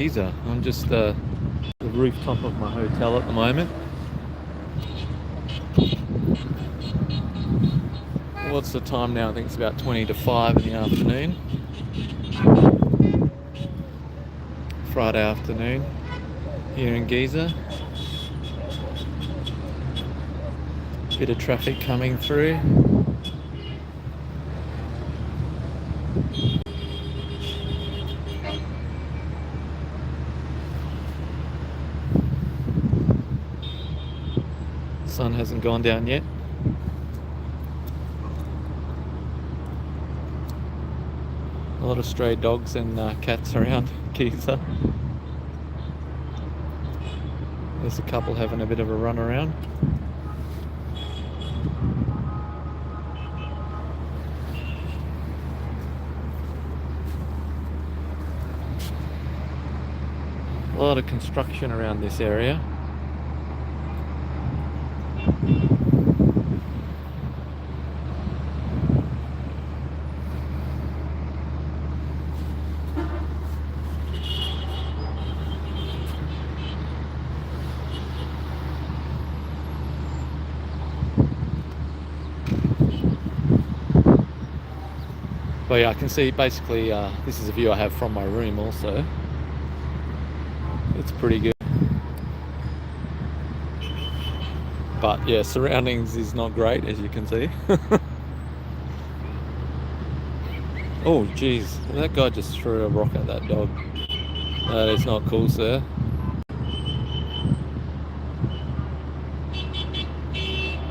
Giza. I'm just the rooftop of my hotel at the moment. What's the time now? I think it's about 20 to 5 in the afternoon. Friday afternoon here in Giza. Bit of traffic coming through. Sun hasn't gone down yet. A lot of stray dogs and cats around Giza. There's a couple having a bit of a run around. A lot of construction around this area. But yeah, I can see basically this is a view I have from my room also. It's pretty good. But yeah, surroundings is not great, as you can see. Oh geez, that guy just threw a rock at that dog. That is not cool, sir.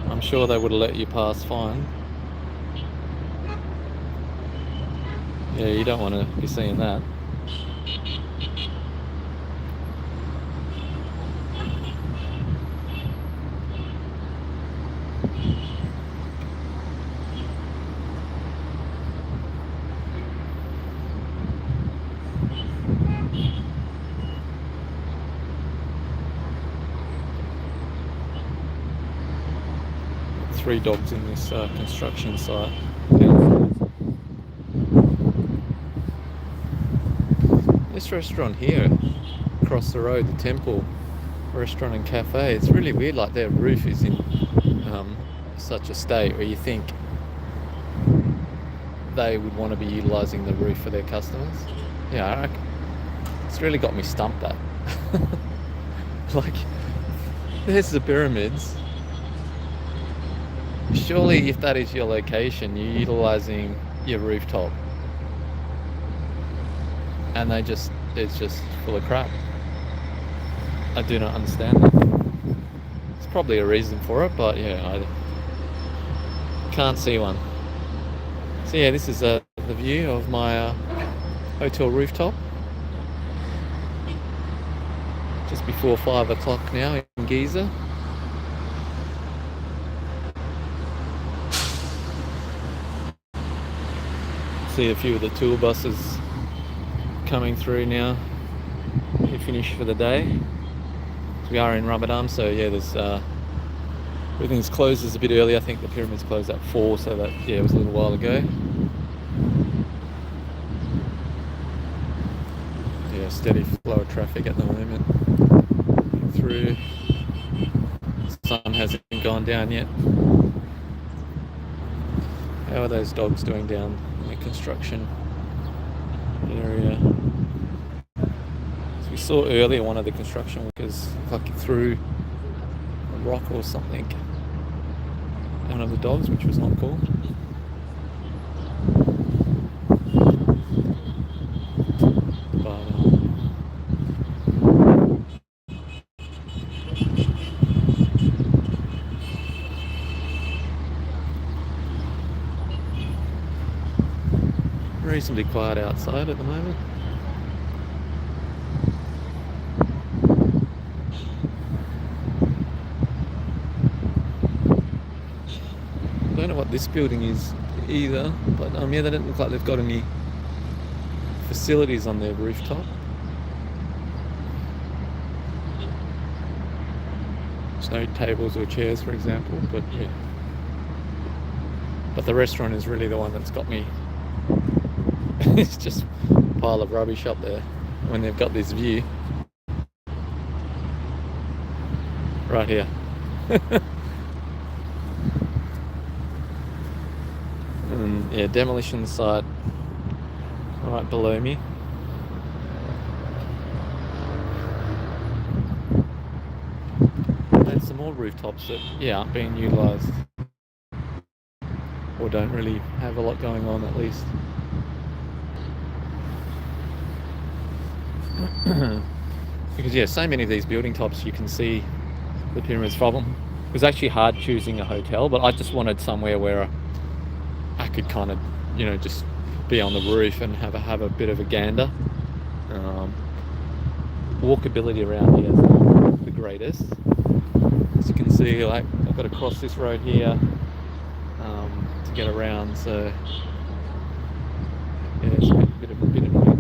I'm sure they would have let you pass fine. Yeah, you don't want to be seeing that. Three dogs in this construction site. This restaurant here, across the road, the Temple Restaurant and Cafe, it's really weird, like their roof is in such a state where you think they would want to be utilising the roof for their customers. Yeah, it's really got me stumped, that. Like, there's the pyramids. Surely if that is your location, you're utilising your rooftop. And it's just full of crap. I do not understand it. There's probably a reason for it, but yeah, I can't see one. So yeah, this is the view of my hotel rooftop. Just before 5 o'clock now in Giza. See a few of the tour buses coming through now. We finished for the day. We are in Ramadan, so yeah, there's everything's closes a bit early. I think the pyramids closed at 4, so that yeah, it was a little while ago. Yeah, steady flow of traffic at the moment through. The sun hasn't gone down yet. How are those dogs doing down in the construction area? So we saw earlier one of the construction workers like threw a rock or something at one of the dogs, which was not cool. Reasonably quiet outside at the moment. I don't know what this building is either, but yeah, they don't look like they've got any facilities on their rooftop. There's no tables or chairs, for example, but yeah. But the restaurant is really the one that's got me. It's just a pile of rubbish up there. when they've got this view right here. And yeah, demolition site right below me. And some more rooftops that aren't being utilised, or don't really have a lot going on, at least. Because so many of these building tops, you can see the pyramids from them. It was actually hard choosing a hotel, but I just wanted somewhere where I could kind of, just be on the roof and have a bit of a gander. Walkability around here is the greatest. As you can see, like, I've got to cross this road here to get around, so yeah, it's a bit annoying.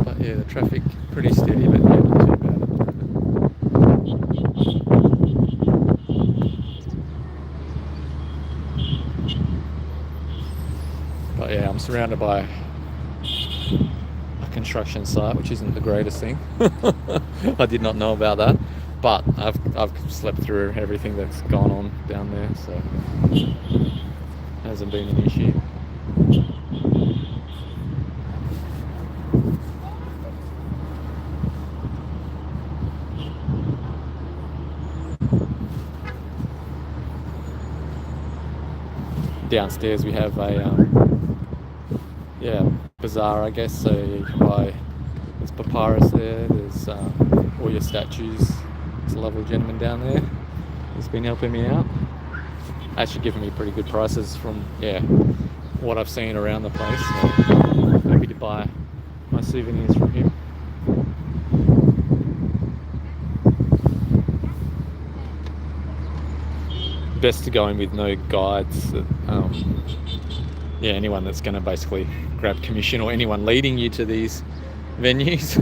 But yeah, the traffic pretty steady, but not too bad at the moment. But yeah, I'm surrounded by a construction site, which isn't the greatest thing. I did not know about that, but I've slept through everything that's gone on down there, so hasn't been an issue. Downstairs we have a bazaar, I guess. So you can buy, there's papyrus there, there's all your statues. There's a lovely gentleman down there who's been helping me out, actually giving me pretty good prices from what I've seen around the place, so happy to buy my souvenirs from him. Best to go in with no guides. Anyone that's going to basically grab commission, or anyone leading you to these venues,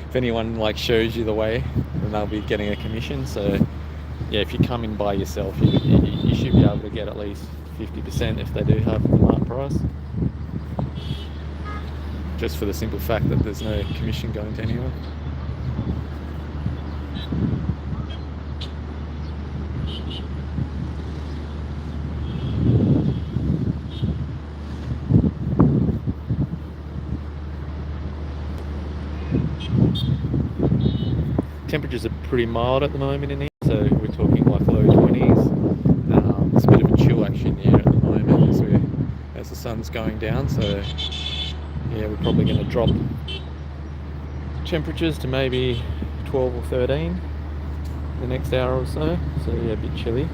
if anyone shows you the way, then they'll be getting a commission. So if you come in by yourself, you should be able to get at least 50% if they do have the mark price, just for the simple fact that there's no commission going to anyone. Temperatures are pretty mild at the moment in here, so we're talking low 20s. It's a bit of a chill action here at the moment as the sun's going down, so we're probably going to drop temperatures to maybe 12 or 13 the next hour or so, a bit chilly.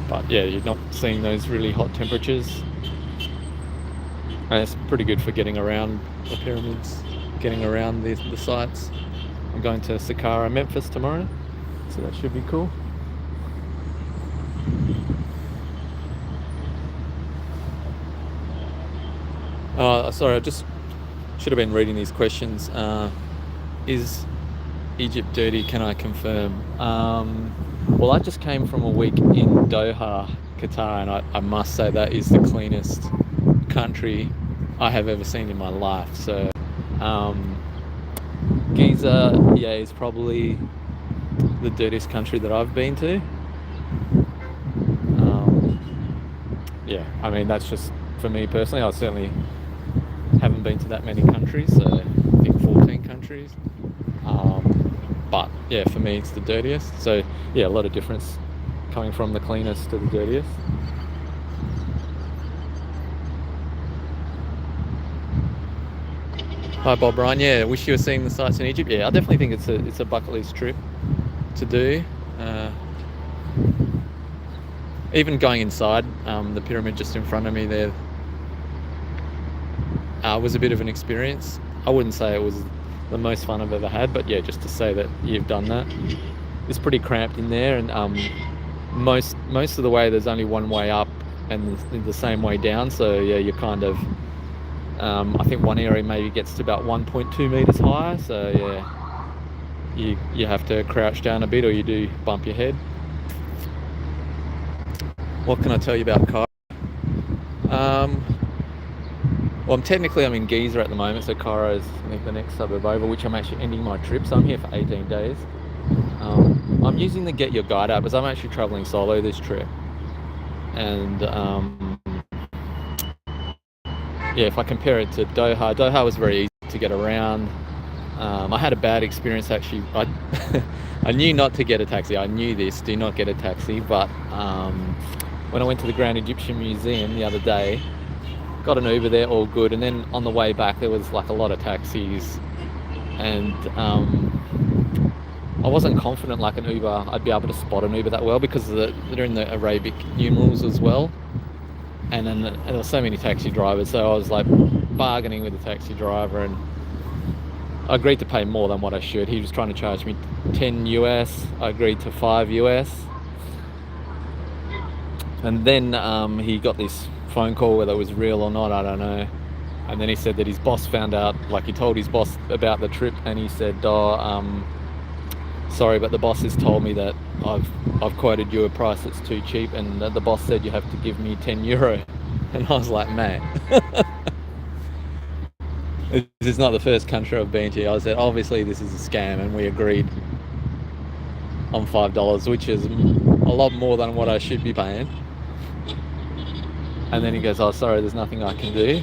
But you're not seeing those really hot temperatures, and it's pretty good for getting around the pyramids, getting around the sites. I'm going to Saqqara, Memphis tomorrow, so that should be cool. Sorry, I just should have been reading these questions. Is Egypt dirty? Can I confirm? Well, I just came from a week in Doha, Qatar, and I must say that is the cleanest country I have ever seen in my life. So Giza, is probably the dirtiest country that I've been to. I mean, that's just for me personally. I certainly haven't been to that many countries, so I think 14 countries. But for me it's the dirtiest. So a lot of difference coming from the cleanest to the dirtiest. Hi Bob Ryan, wish you were seeing the sights in Egypt. I definitely think it's a bucket list trip to do. Even going inside the pyramid just in front of me there was a bit of an experience. I wouldn't say it was the most fun I've ever had, but just to say that you've done that. It's pretty cramped in there, and most of the way there's only one way up and the same way down, so you're kind of I think one area maybe gets to about 1.2 meters higher, so you have to crouch down a bit, or you do bump your head. What can I tell you about Cairo? Um, well, I'm in Giza at the moment, so Cairo is, I think, the next suburb over, which I'm actually ending my trip. So I'm here for 18 days. I'm using the Get Your Guide app, as I'm actually traveling solo this trip. And yeah, if I compare it to Doha was very easy to get around. I had a bad experience actually. I knew not to get a taxi. I knew this, do not get a taxi. But when I went to the Grand Egyptian Museum the other day, got an Uber there, all good. And then on the way back, there was like a lot of taxis. And I wasn't confident like an Uber, I'd be able to spot an Uber that well, because they're in the Arabic numerals as well. And then there were so many taxi drivers, so I was like bargaining with the taxi driver, and I agreed to pay more than what I should. He was trying to charge me 10 US. I agreed to 5 US. And then he got this phone call, whether it was real or not, I don't know. And then he said that his boss found out, like he told his boss about the trip, and he said, sorry, but the boss has told me that I've quoted you a price that's too cheap, and the boss said you have to give me 10 euro. And I was like, man, this is not the first country I've been to. I said, obviously this is a scam, and we agreed on $5, which is a lot more than what I should be paying. And then he goes, oh, sorry, there's nothing I can do.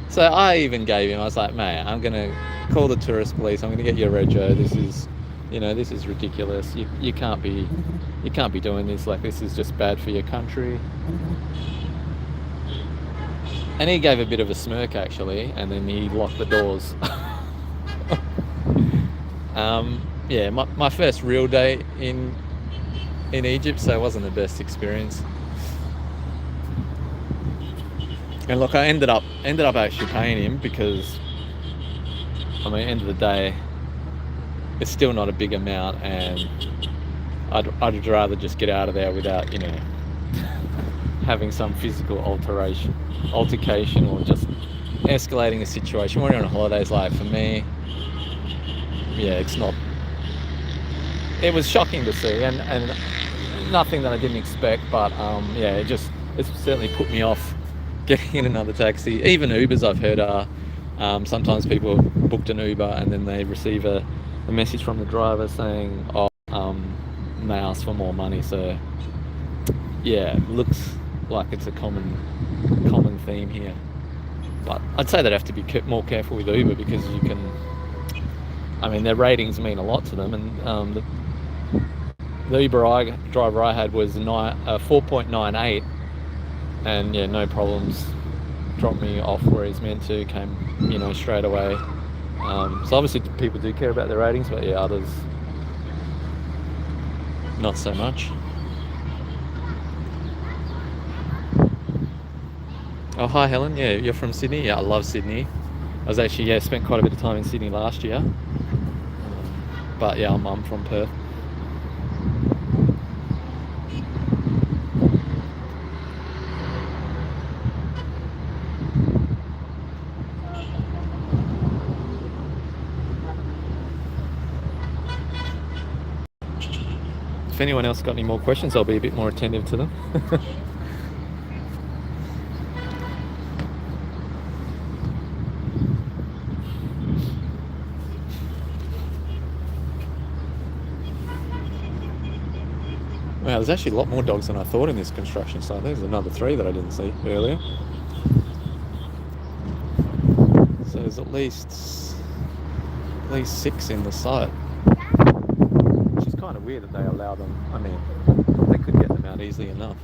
So I even gave him, I was like, mate, I'm going to call the tourist police. I'm going to get you a rego. This is ridiculous. You can't be doing this. Like, this is just bad for your country. And he gave a bit of a smirk actually, and then he locked the doors. Yeah, my first real day in Egypt, so it wasn't the best experience. And look, I ended up actually paying him, because I mean, end of the day, it's still not a big amount, and I'd rather just get out of there without, having some physical altercation, or just escalating a situation. When you're on holidays, like for me, yeah, it's not. It was shocking to see, and nothing that I didn't expect, but yeah, it certainly put me off getting in another taxi. Even Ubers, I've heard, are sometimes people booked an Uber and then they receive a message from the driver saying, they ask for more money. So yeah, it looks like it's a common theme here. But I'd say they'd have to be more careful with Uber, because their ratings mean a lot to them, and the Uber driver I had was 4.98, and yeah, no problems, dropped me off where he's meant to, came straight away. So obviously people do care about their ratings, but yeah, others not so much. Oh, hi Helen. Yeah, you're from Sydney? Yeah, I love Sydney. I was actually, spent quite a bit of time in Sydney last year. But yeah, I'm from Perth. If anyone else got any more questions, I'll be a bit more attentive to them. Wow, there's actually a lot more dogs than I thought in this construction site. There's another 3 that I didn't see earlier. So there's at least 6 in the site. Which is kind of weird that they allow them. I mean, they could get them out easily enough.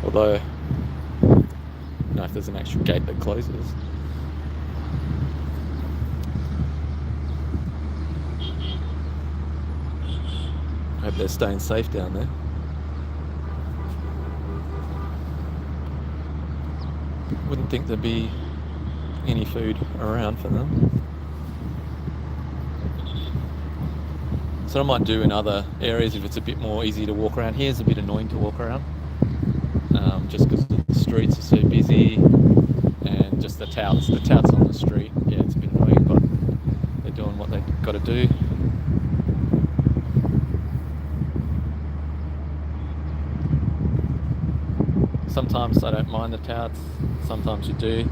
Although, I don't know if there's an actual gate that closes. I hope they're staying safe down there. Wouldn't think there'd be any food around for them. So I might do in other areas if it's a bit more easy to walk around. Here's a bit annoying to walk around, just because the streets are so busy, and just the touts. The touts on the street. Yeah, it's a bit annoying, but they're doing what they got to do. Sometimes I don't mind the touts. Sometimes you do.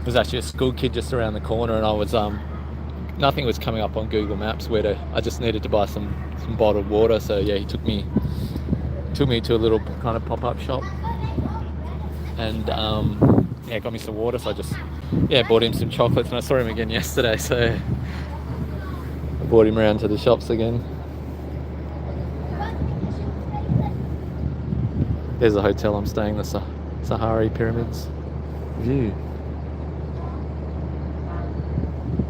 There's actually a school kid just around the corner, and I was nothing was coming up on Google Maps where to. I just needed to buy some bottled water. So yeah, he took me to a little kind of pop-up shop, and yeah, got me some water. So I just bought him some chocolates, and I saw him again yesterday, so I brought him around to the shops again. There's a hotel I'm staying, the Sahari Pyramids view.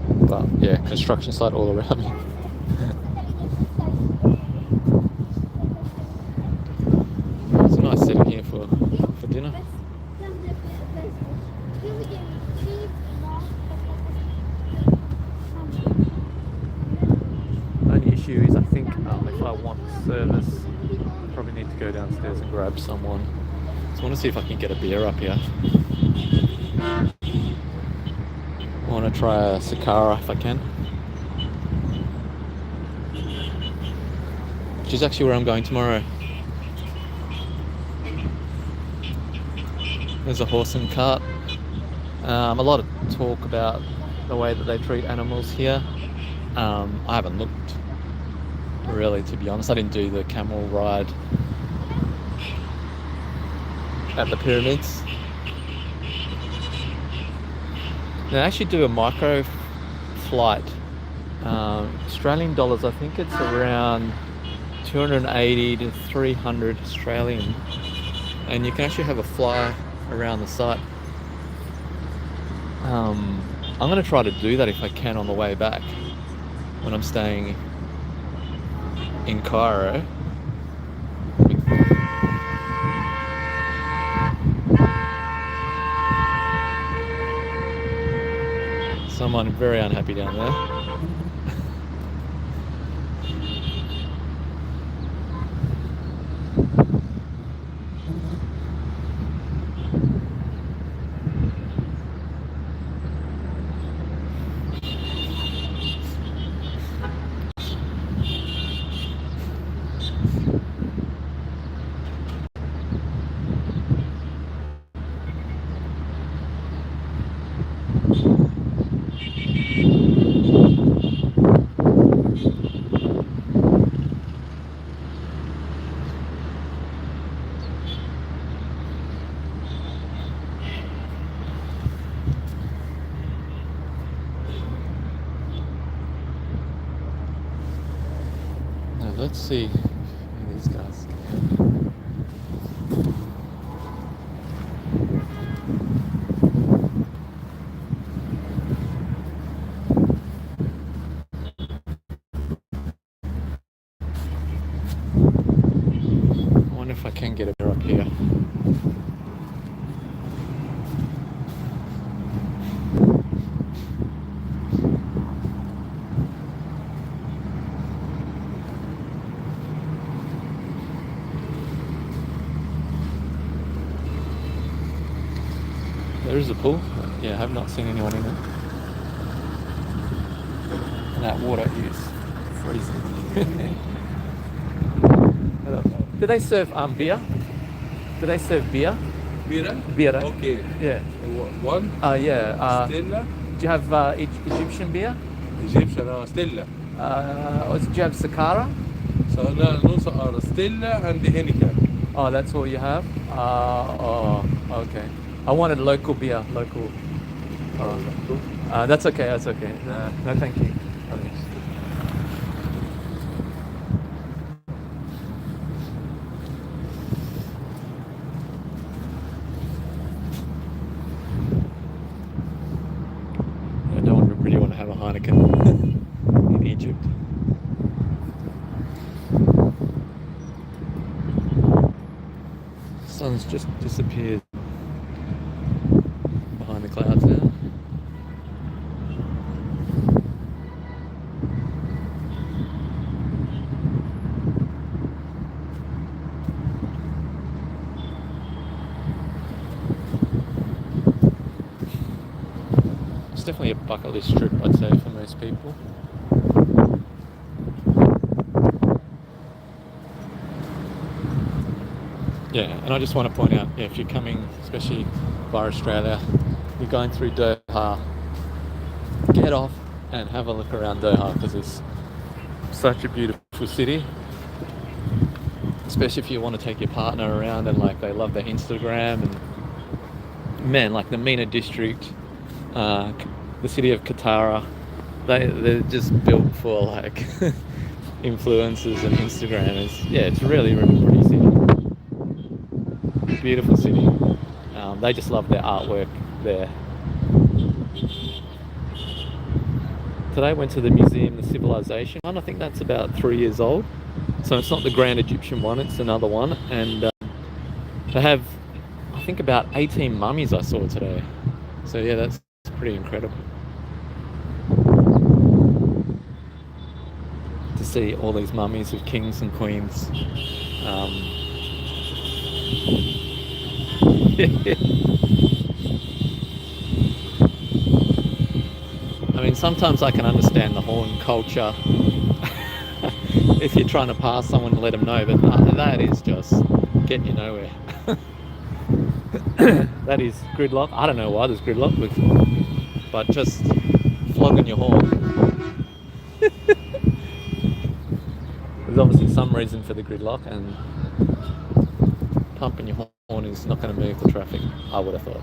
But yeah, construction site all around me. It's a nice setting here for dinner. Only issue is I think if I want service, I probably need to go downstairs and grab someone. So I want to see if I can get a beer up here. I want to try a Sakara if I can. Which is actually where I'm going tomorrow. There's a horse and cart. A lot of talk about the way that they treat animals here. I haven't looked really, to be honest. I didn't do the camel ride at the pyramids. They actually do a micro flight. Australian dollars, I think it's around 280 to 300 Australian. And you can actually have a fly around the site. I'm going to try to do that if I can on the way back when I'm staying in Cairo. Someone very unhappy down there. Let's see who these guys can. I wonder if I can get a beer up here. There is a pool. Yeah, I have not seen anyone in it. And that water is freezing. Do they serve beer? Do they serve beer? Bira? Beer. Okay. Yeah. One? Yeah. Stella? Do you have Egyptian beer? Egyptian, Stella. Or do you have Sakara? So no Sahara. Stella and the Heineken. Oh, that's all you have? Okay. I wanted local beer, local. That's okay, that's okay. No, thank you. I don't really want to have a Heineken in Egypt. The sun's just disappeared behind the clouds now. it's definitely a bucket list trip, I'd say, for most people. Yeah, and I just want to point out, yeah, if you're coming, especially via Australia, you're going through Doha, get off and have a look around Doha because it's such a beautiful city. Especially if you want to take your partner around and like they love their Instagram and man, like the MENA district, the city of Qatar, they're just built for like influencers and Instagrammers. Yeah, it's really pretty city. Beautiful city. They just love their artwork there. Today I went to the museum, the Civilization one. I think that's about 3 years old. So it's not the Grand Egyptian one, it's another one. And they have, I think, about 18 mummies I saw today. So yeah, that's pretty incredible. To see all these mummies of kings and queens. I mean, sometimes I can understand the horn culture if you're trying to pass someone to let them know, but that is just getting you nowhere. That is gridlock. I don't know why there's gridlock, but just flogging your horn. There's obviously some reason for the gridlock, and pumping your horn is not going to move the traffic, I would have thought.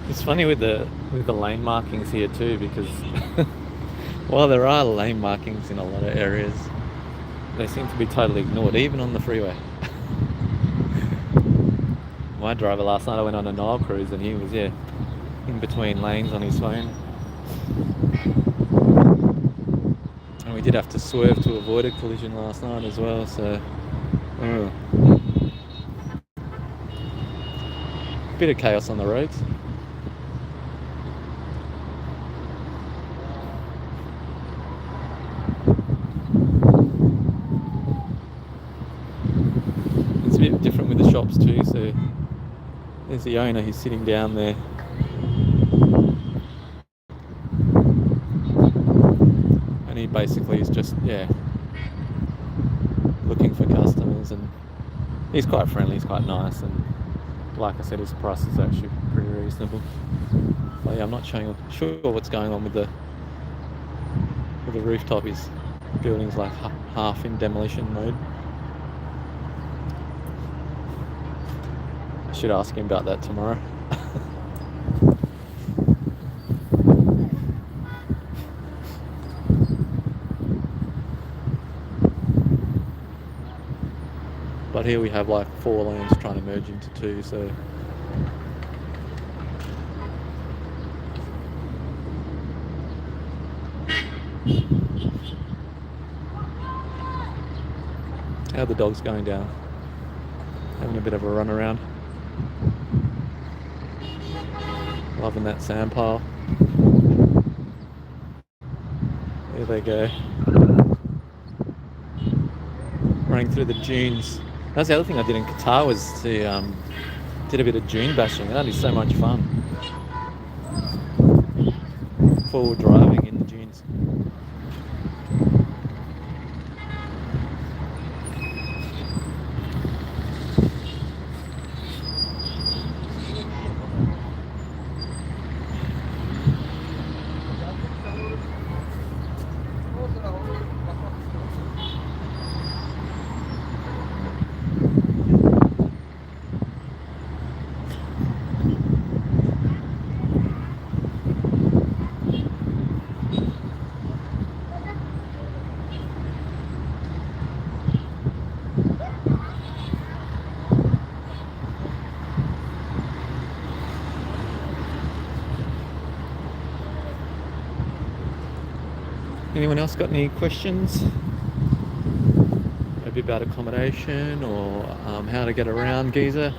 It's funny with the lane markings here too, because while there are lane markings in a lot of areas, they seem to be totally ignored, even on the freeway. My driver last night, I went on a Nile cruise and he was, yeah, in between lanes on his phone. And we did have to swerve to avoid a collision last night as well, so... Bit of chaos on the roads. It's a bit different with the shops too, so there's the owner, he's sitting down there. And he basically is just, yeah, looking for customers, and he's quite friendly, he's quite nice, and like I said, his price is actually pretty reasonable. But yeah, I'm not sure what's going on with the rooftop. His building's like half in demolition mode. I should ask him about that tomorrow. But here we have like 4 lanes trying to merge into 2, so how are the dogs going down? Having a bit of a run around. Loving that sand pile. There they go. Running through the dunes. That's the other thing I did in Qatar, was to did a bit of dune bashing. That is so much fun. Forward driving in the dunes. Anyone else got any questions? Maybe about accommodation or how to get around Giza?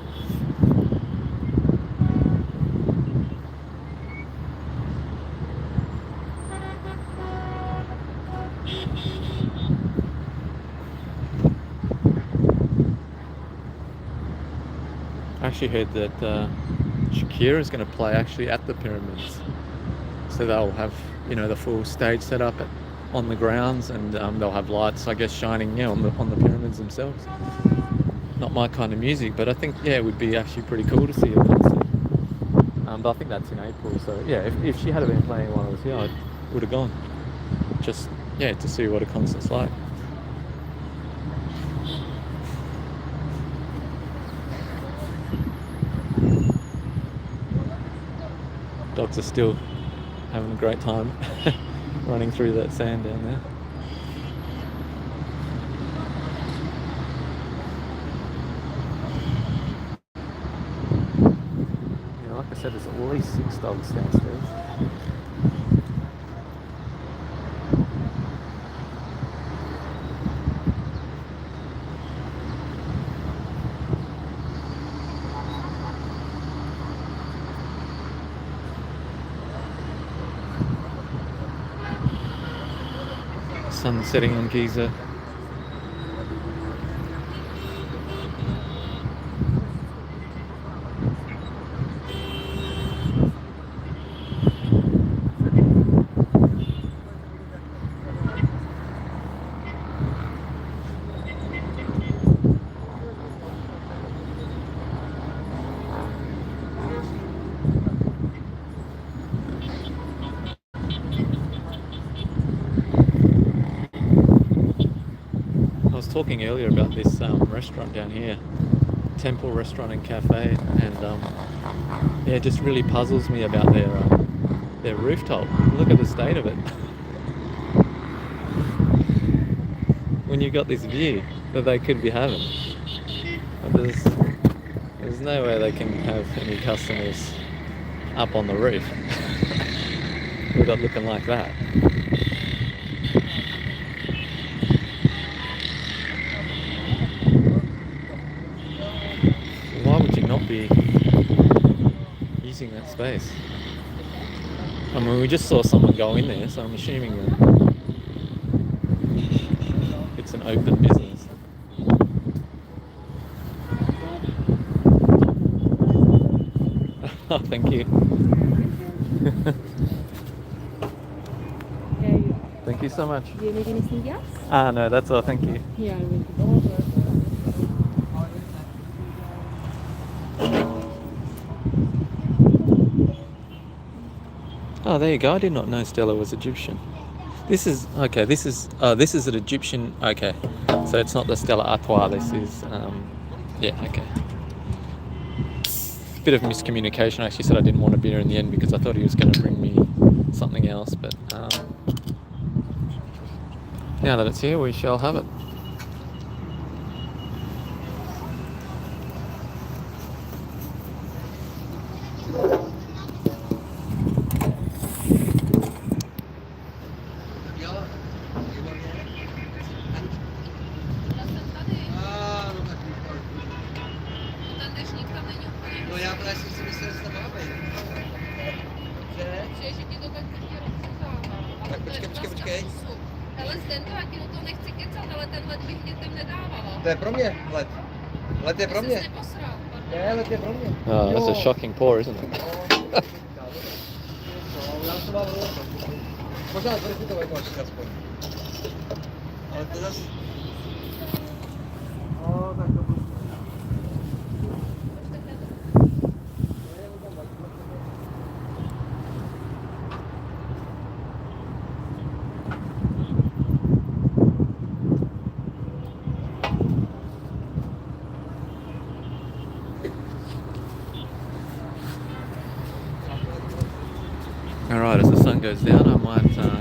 I actually heard that Shakira is going to play actually at the pyramids, so they'll have the full stage set up on the grounds, and they'll have lights, I guess, shining on the pyramids themselves. Not my kind of music, but I think it would be actually pretty cool to see a concert. But I think that's in April, so yeah, if she had been playing while I was here, I would have gone. Just to see what a concert's like. Dogs are still having a great time running through that sand down there. Like I said, there's at least 6 dogs downstairs. Sun setting on Giza. I was talking earlier about this restaurant down here, Temple Restaurant and Cafe, and it just really puzzles me about their rooftop. Look at the state of it. When you've got this view that they could be having, but there's no way they can have any customers up on the roof without looking like that. Why would you not be using that space? I mean, we just saw someone go in there, so I'm assuming that it's an open business. Oh, thank you. Thank you so much. Do you need anything else? No, that's all. Thank you. Yeah, I will. Oh, there you go. I did not know Stella was Egyptian. This is okay. This is an Egyptian. Okay, so it's not the Stella Artois. This is okay. Bit of miscommunication. I actually said I didn't want a beer in the end because I thought he was going to bring me something else. But now that it's here, we shall have it. To je pro mě let. Let je pro mě. Ne, let je pro mě. Oh, that's a shocking pour, isn't it? Já to mám možná trochu to máš aspoň. Ale to zase... tak to bude. Alright, as the sun goes down, I might